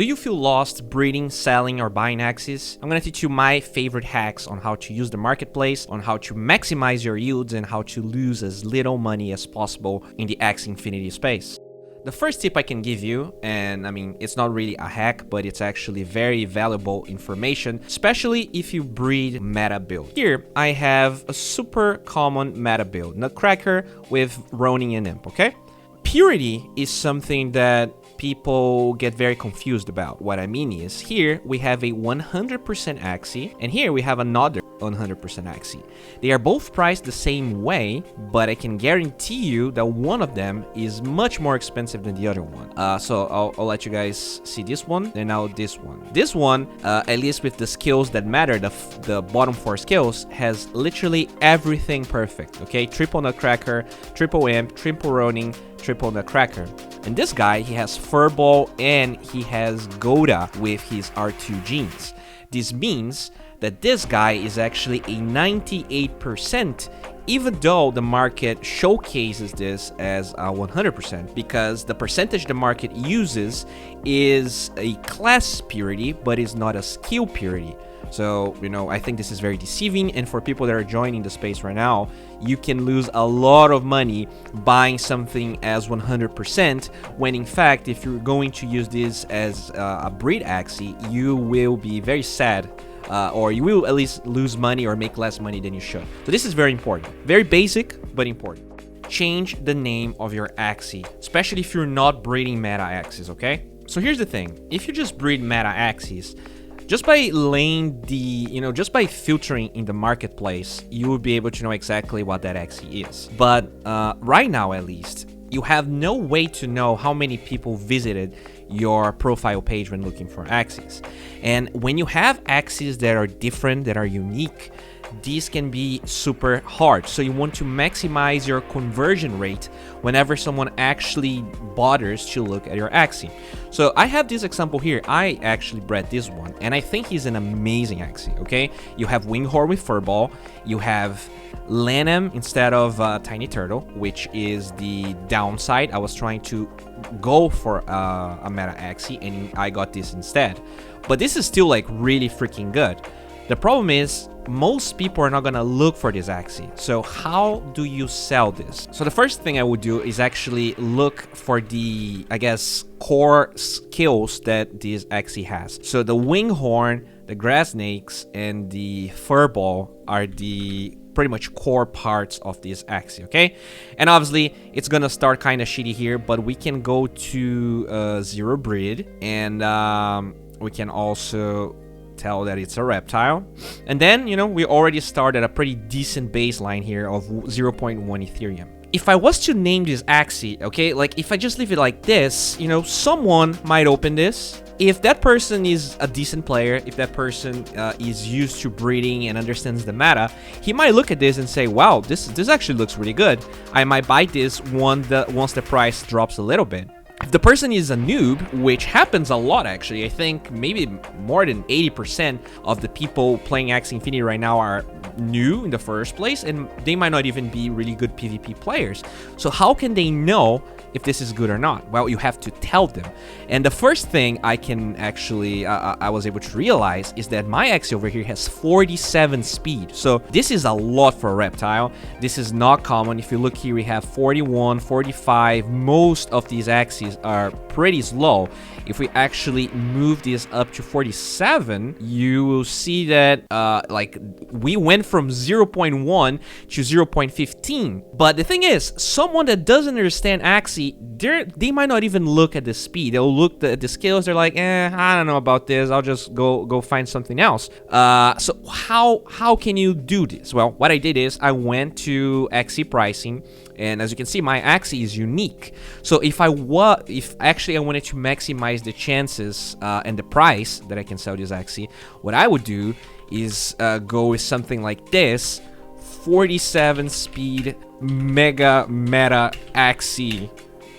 Do you feel lost breeding, selling, or buying Axies? I'm gonna teach you my favorite hacks on how to use the marketplace, on how to maximize your yields, and how to lose as little money as possible in the Axie Infinity space. The first tip I can give you, and I mean, it's not really a hack, but it's actually very valuable information, especially if you breed meta build. Here, I have a super common meta build, Nutcracker with Ronin and Imp, okay? Purity is something that people get very confused about. What I mean is, here we have a 100% axie, and here we have another 100% axie. They are both priced the same way, but I can guarantee you that one of them is much more expensive than the other one. So I'll let you guys see this one, and now this one. This one, at least with the skills that matter, the bottom 4 skills, has literally everything perfect, okay? Triple Nutcracker, triple Imp, triple Ronin, triple Nutcracker. And this guy, he has Furball and he has Goda with his R2 genes. This means that this guy is actually a 98%, even though the market showcases this as a 100%, because the percentage the market uses is a class purity, but is not a skill purity. So, you know, I think this is very deceiving, and for people that are joining the space right now, you can lose a lot of money buying something as 100%, when in fact, if you're going to use this as a breed axie, you will be very sad, or you will at least lose money or make less money than you should. So this is very important. Very basic, but important. Change the name of your axie, especially if you're not breeding meta axies, okay? So here's the thing. If you just breed meta axies, just by laying just by filtering in the marketplace, you will be able to know exactly what that axie is. But right now, at least, you have no way to know how many people visited your profile page when looking for axies. And when you have axies that are different, that are unique, these can be super hard. So you want to maximize your conversion rate whenever someone actually bothers to look at your axie. So I have this example here. I actually bred this one, and I think he's an amazing axie, okay? You have Winghorn with Furball, you have Lanham instead of Tiny Turtle, which is the downside. I was trying to go for a meta axie, and I got this instead. But this is still like really freaking good. The problem is, most people are not gonna look for this axie. So how do you sell this? So the first thing I would do is actually look for the, I guess, core skills that this axie has. So the Winghorn, the Grass Snakes, and the Furball are the pretty much core parts of this axie, okay? And obviously, it's gonna start kind of shitty here, but we can go to zero breed, and we can also tell that it's a reptile. And then, you know, we already started a pretty decent baseline here of 0.1 Ethereum. If I was to name this axie, okay, like if I just leave it like this, you know, someone might open this. If that person is a decent player, if that person is used to breeding and understands the meta, he might look at this and say, wow, this actually looks really good. I might buy this once the price drops a little bit. If the person is a noob, which happens a lot actually, I think maybe more than 80% of the people playing Axie Infinity right now are new in the first place, and they might not even be really good PvP players. So how can they know if this is good or not? Well, you have to tell them. And the first thing I can actually, I was able to realize is that my Axie over here has 47 speed. So this is a lot for a reptile. This is not common. If you look here, we have 41, 45. Most of these Axies are pretty slow. If we actually move this up to 47, you will see that like we went from 0.1 to 0.15. But the thing is, someone that doesn't understand Axie, they might not even look at the speed. They'll look at the skills. They're like, I don't know about this. I'll just go find something else. So how can you do this? Well, what I did is I went to Axie pricing, and as you can see, my Axie is unique. So if actually I wanted to maximize the chances and the price that I can sell this Axie, what I would do is go with something like this: 47 speed mega meta Axie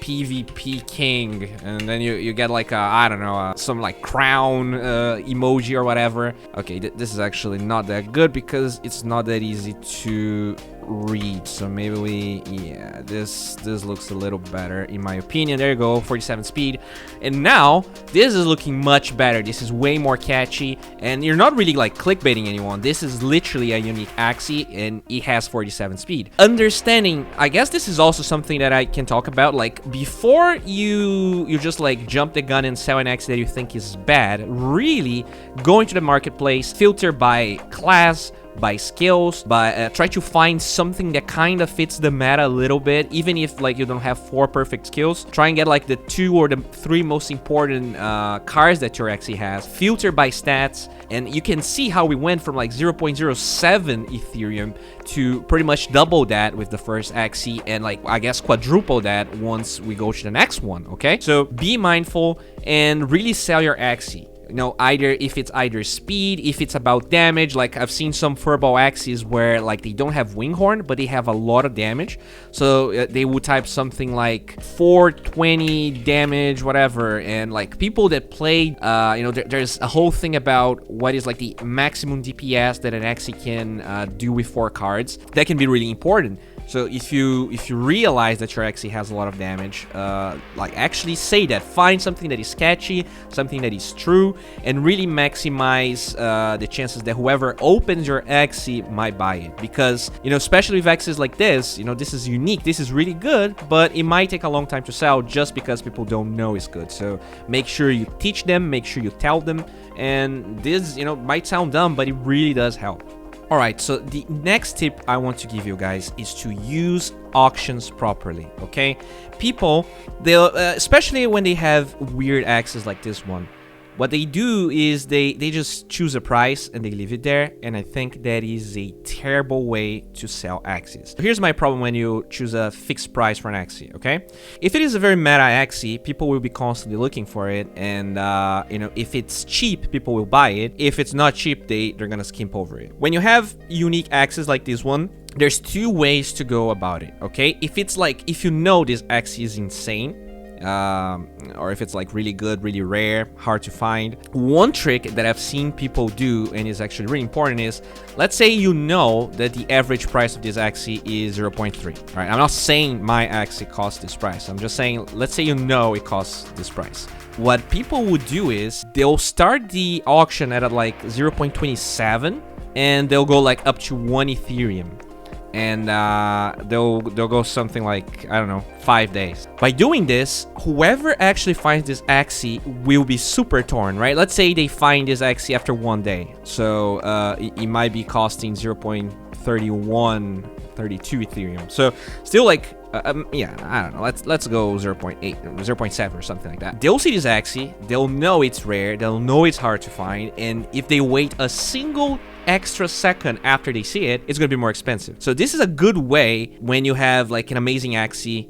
PvP king, and then you get like a, I don't know, some like crown emoji or whatever. Okay, this is actually not that good because it's not that easy to read. So maybe yeah, this looks a little better in my opinion. There you go, 47 speed. And now this is looking much better. This is way more catchy, and you're not really like clickbaiting anyone. This is literally a unique axie, and it has 47 speed. Understanding, I guess this is also something that I can talk about. Like, before you just like jump the gun and sell an axie that you think is bad, really go into the marketplace, filter by class, by skills, by try to find something that kind of fits the meta a little bit. Even if like you don't have 4 perfect skills, try and get like the 2 or the 3 most important cards that your axie has. Filter by stats, and you can see how we went from like 0.07 Ethereum to pretty much double that with the first axie, and like I guess quadruple that once we go to the next one. Okay, so be mindful and really sell your axie. You know, either if it's either speed, if it's about damage. Like, I've seen some furball axies where like they don't have winghorn, but they have a lot of damage. So they would type something like 420 damage, whatever. And like people that play, you know, there's a whole thing about what is like the maximum DPS that an axie can do with 4 cards. That can be really important. So if you realize that your axie has a lot of damage, like actually say that. Find something that is catchy, something that is true, and really maximize the chances that whoever opens your axie might buy it. Because, you know, especially with axies like this, you know, this is unique, this is really good, but it might take a long time to sell just because people don't know it's good. So make sure you teach them, make sure you tell them, and this, you know, might sound dumb, but it really does help. Alright, so the next tip I want to give you guys is to use auctions properly, okay? People, they'll, especially when they have weird axes like this one, what they do is they just choose a price and they leave it there, and I think that is a terrible way to sell axies. Here's my problem when you choose a fixed price for an axie, okay? If it is a very meta axie, people will be constantly looking for it, and you know, if it's cheap, people will buy it. If it's not cheap, they're gonna skimp over it. When you have unique axes like this one, there's 2 ways to go about it, okay? If it's like, if you know this axie is insane, or if it's like really good, really rare, hard to find. One trick that I've seen people do, and is actually really important, is let's say you know that the average price of this axie is 0.3. Right? I'm not saying my axie costs this price. I'm just saying, let's say you know it costs this price. What people would do is they'll start the auction at like 0.27, and they'll go like up to 1 Ethereum. And they'll go something like, I don't know, 5 days. By doing this, whoever actually finds this axie will be super torn, right? Let's say they find this axie after 1 day, so it might be costing 0.31, 32 Ethereum. So still like, yeah, I don't know, let's go 0.8, 0.7 or something like that. They'll see this axie, they'll know it's rare, they'll know it's hard to find, and if they wait a single extra second after they see it, it's gonna be more expensive. So this is a good way when you have like an amazing axie.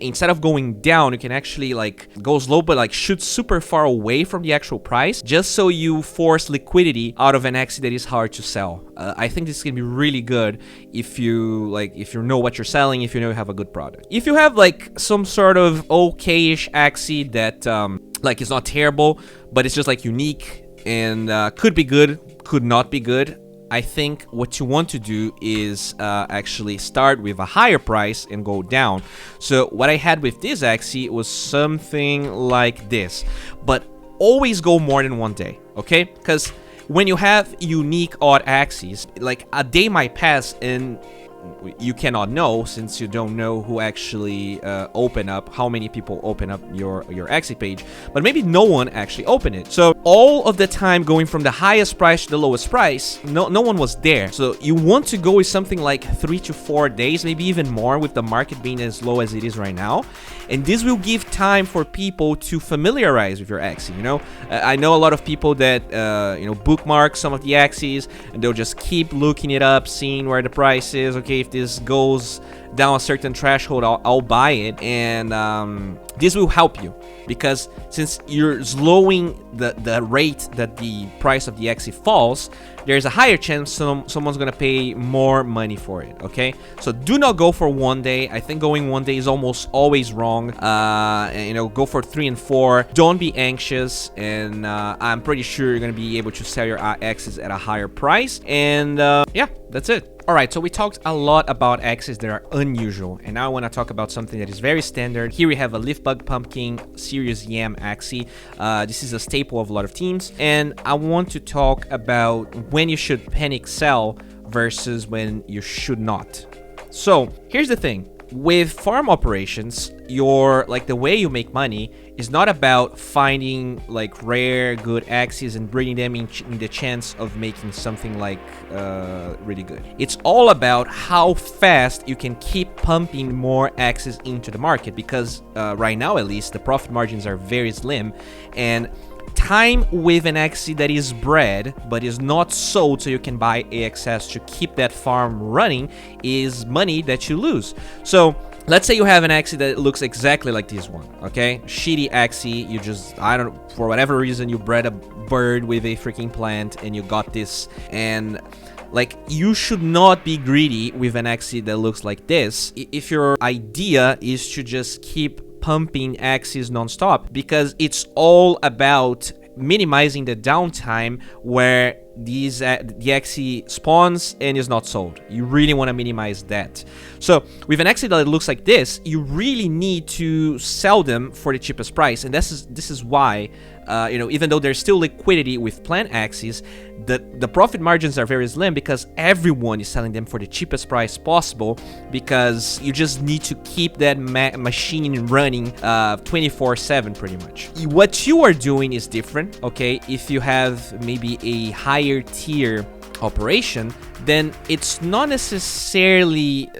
Instead of going down, you can actually like go slow, but like shoot super far away from the actual price, just so you force liquidity out of an axie that is hard to sell. I think this is gonna be really good if you know what you're selling, if you know you have a good product. If you have like some sort of okay-ish axie that like is not terrible, but it's just like unique and could be good, could not be good, I think what you want to do is actually start with a higher price and go down. So what I had with this axie was something like this, but always go more than 1 day, okay? Because when you have unique odd axies, like a day might pass and you cannot know, since you don't know who actually open up, how many people open up your axie page, but maybe no one actually opened it. So all of the time going from the highest price to the lowest price, no one was there. So you want to go with something like 3 to 4 days, maybe even more, with the market being as low as it is right now. And this will give time for people to familiarize with your axie. You know, I know a lot of people that you know, bookmark some of the axies, and they'll just keep looking it up, seeing where the price is. Okay, if this goes down a certain threshold, I'll buy it. And this will help you, because since you're slowing the rate that the price of the axie falls, there's a higher chance someone's gonna pay more money for it. Okay, so do not go for 1 day. I think going 1 day is almost always wrong. You know, go for 3 and 4. Don't be anxious, and I'm pretty sure you're gonna be able to sell your axies at a higher price. And yeah, that's it. Alright, so we talked a lot about axes that are unusual, and now I want to talk about something that is very standard. Here we have a leaf bug pumpkin serious yam axie. This is a staple of a lot of teams, and I want to talk about when you should panic sell versus when you should not. So here's the thing. With farm operations, the way you make money is not about finding like rare good axes and breeding them in the chance of making something like really good. It's all about how fast you can keep pumping more axes into the market, because right now at least the profit margins are very slim, and time with an axie that is bred but is not sold so you can buy AXS to keep that farm running is money that you lose. So let's say you have an axie that looks exactly like this one, okay? Shitty axie, you just, I don't know, for whatever reason you bred a bird with a freaking plant and you got this, and like, you should not be greedy with an axie that looks like this if your idea is to just keep pumping axes non-stop, because it's all about minimizing the downtime where the axie spawns and is not sold. You really want to minimize that. So with an axie that looks like this, you really need to sell them for the cheapest price, and this is why even though there's still liquidity with plant axes, the profit margins are very slim because everyone is selling them for the cheapest price possible, because you just need to keep that machine running 24/7 pretty much. What you are doing is different, okay? If you have maybe a higher tier operation, then it's not necessarily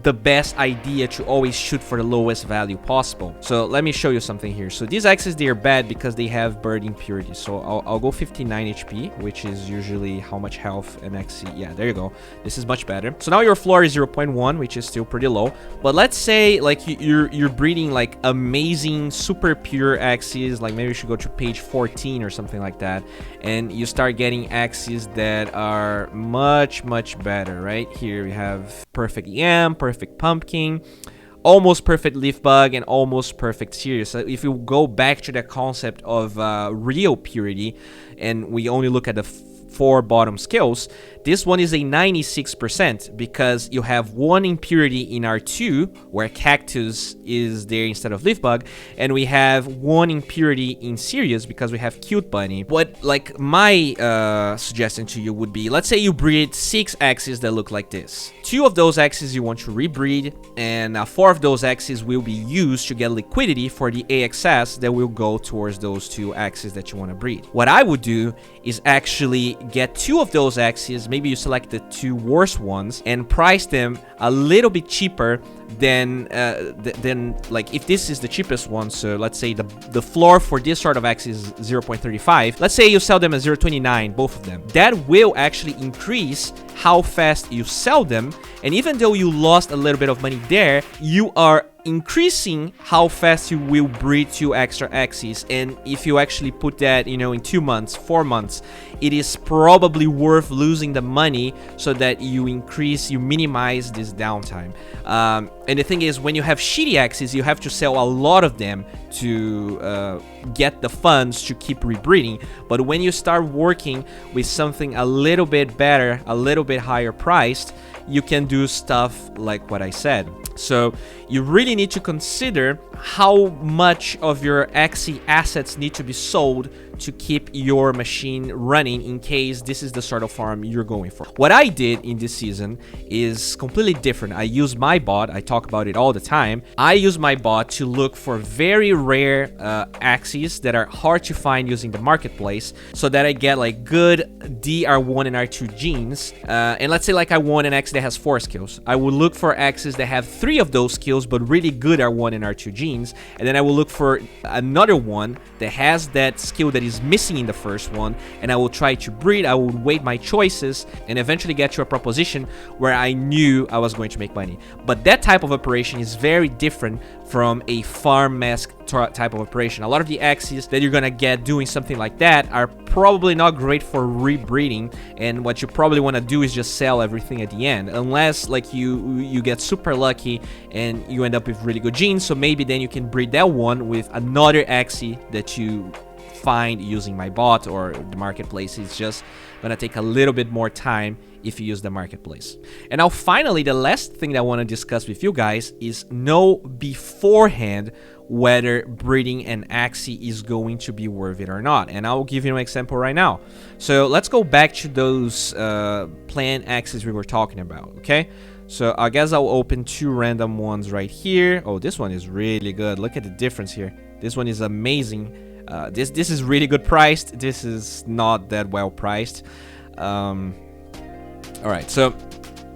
the best idea to always shoot for the lowest value possible. So let me show you something here. So these axes, they are bad because they have bird impurity. So I'll go 59 HP, which is usually how much health an axie. Yeah, there you go. This is much better. So now your floor is 0.1, which is still pretty low. But let's say like you're breeding like amazing super pure axes, like maybe you should go to page 14 or something like that, and you start getting axes that are much better. Right here we have perfect yam, perfect pumpkin, almost perfect leaf bug, and almost perfect serious. So if you go back to the concept of real purity, and we only look at the 4 bottom skills, this one is a 96% because you have 1 impurity in R2 where cactus is there instead of leaf bug, and we have 1 impurity in serious because we have cute bunny. What like my suggestion to you would be, let's say you breed 6 axes that look like this. 2 of those axes you want to rebreed, and 4 of those axes will be used to get liquidity for the AXS that will go towards those 2 axes that you want to breed. What I would do is actually get 2 of those axes, maybe you select the 2 worst ones, and price them a little bit cheaper than like if this is the cheapest one. So let's say the floor for this sort of axis is 0.35. Let's say you sell them at 0.29, both of them. That will actually increase how fast you sell them, and even though you lost a little bit of money there, you are increasing how fast you will breed 2 extra axes. And if you actually put that, in 2 months, 4 months, it is probably worth losing the money so that you minimize this downtime. And the thing is, when you have shitty axes, you have to sell a lot of them to get the funds to keep rebreeding. But when you start working with something a little bit better, a little bit higher priced, you can do stuff like what I said. So you really need to consider how much of your axie assets need to be sold to keep your machine running in case this is the sort of farm you're going for. What I did in this season is completely different. I use my bot, I talk about it all the time. I use my bot to look for very rare axes that are hard to find using the marketplace, so that I get like good DR1 and R2 genes. And let's say like I want an axe that has 4 skills. I will look for axes that have 3 of those skills but really good R1 and R2 genes, and then I will look for another one that has that skill that is missing in the first one, and I will try to breed. I will weight my choices and eventually get to a proposition where I knew I was going to make money. But that type of operation is very different from a farm mask type of operation. A lot of the axes that you're gonna get doing something like that are probably not great for rebreeding, and what you probably want to do is just sell everything at the end, unless like you get super lucky and you end up with really good genes. So maybe then you can breed that one with another axie that you find using my bot or the marketplace. It's just gonna take a little bit more time if you use the marketplace. And now finally, the last thing that I want to discuss with you guys is know beforehand whether breeding an axie is going to be worth it or not. And I'll give you an example right now. So let's go back to those planned axes we were talking about, okay? So I guess I'll open 2 random ones right here. Oh, this one is really good. Look at the difference here. This one is amazing. This is really good priced. This is not that well priced. Alright, so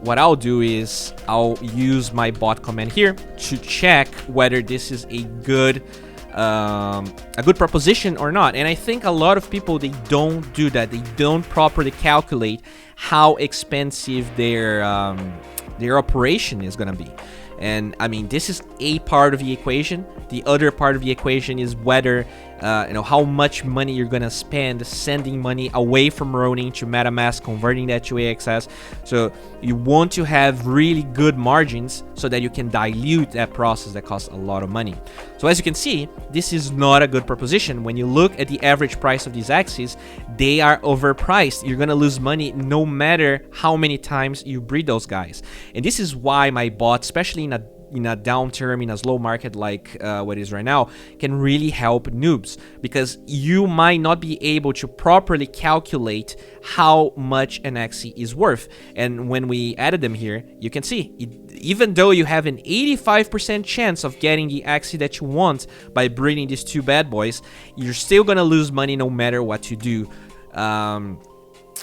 what I'll do is I'll use my bot command here to check whether this is a good proposition or not. And I think a lot of people, they don't do that. They don't properly calculate how expensive their operation is gonna be. And I mean, this is a part of the equation. The other part of the equation is whether how much money you're gonna spend sending money away from Ronin to MetaMask, converting that to AXS. So you want to have really good margins so that you can dilute that process that costs a lot of money. So as you can see, this is not a good proposition. When you look at the average price of these axes, they are overpriced. You're gonna lose money no matter how many times you breed those guys. And this is why my bot, especially in a downturn, in a slow market like what it is right now, can really help noobs, because you might not be able to properly calculate how much an axie is worth. And when we added them here, you can see even though you have an 85% chance of getting the axie that you want by breeding these 2 bad boys, you're still gonna lose money no matter what you do.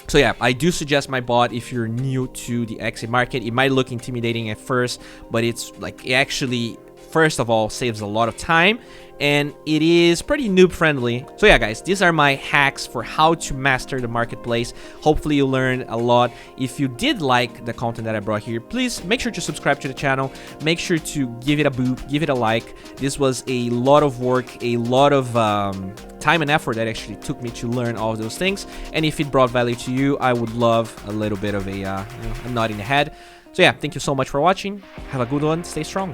So yeah, I do suggest my bot if you're new to the axie market. It might look intimidating at first, but it's like, it actually, first of all, saves a lot of time, and it is pretty noob friendly. So yeah, guys, these are my hacks for how to master the marketplace. Hopefully you learned a lot. If you did like the content that I brought here, please make sure to subscribe to the channel. Make sure to give it a boop, give it a like. This was a lot of work, a lot of time and effort that actually took me to learn all of those things. And if it brought value to you, I would love a little bit of a nod in the head. So yeah, thank you so much for watching. Have a good one. Stay strong.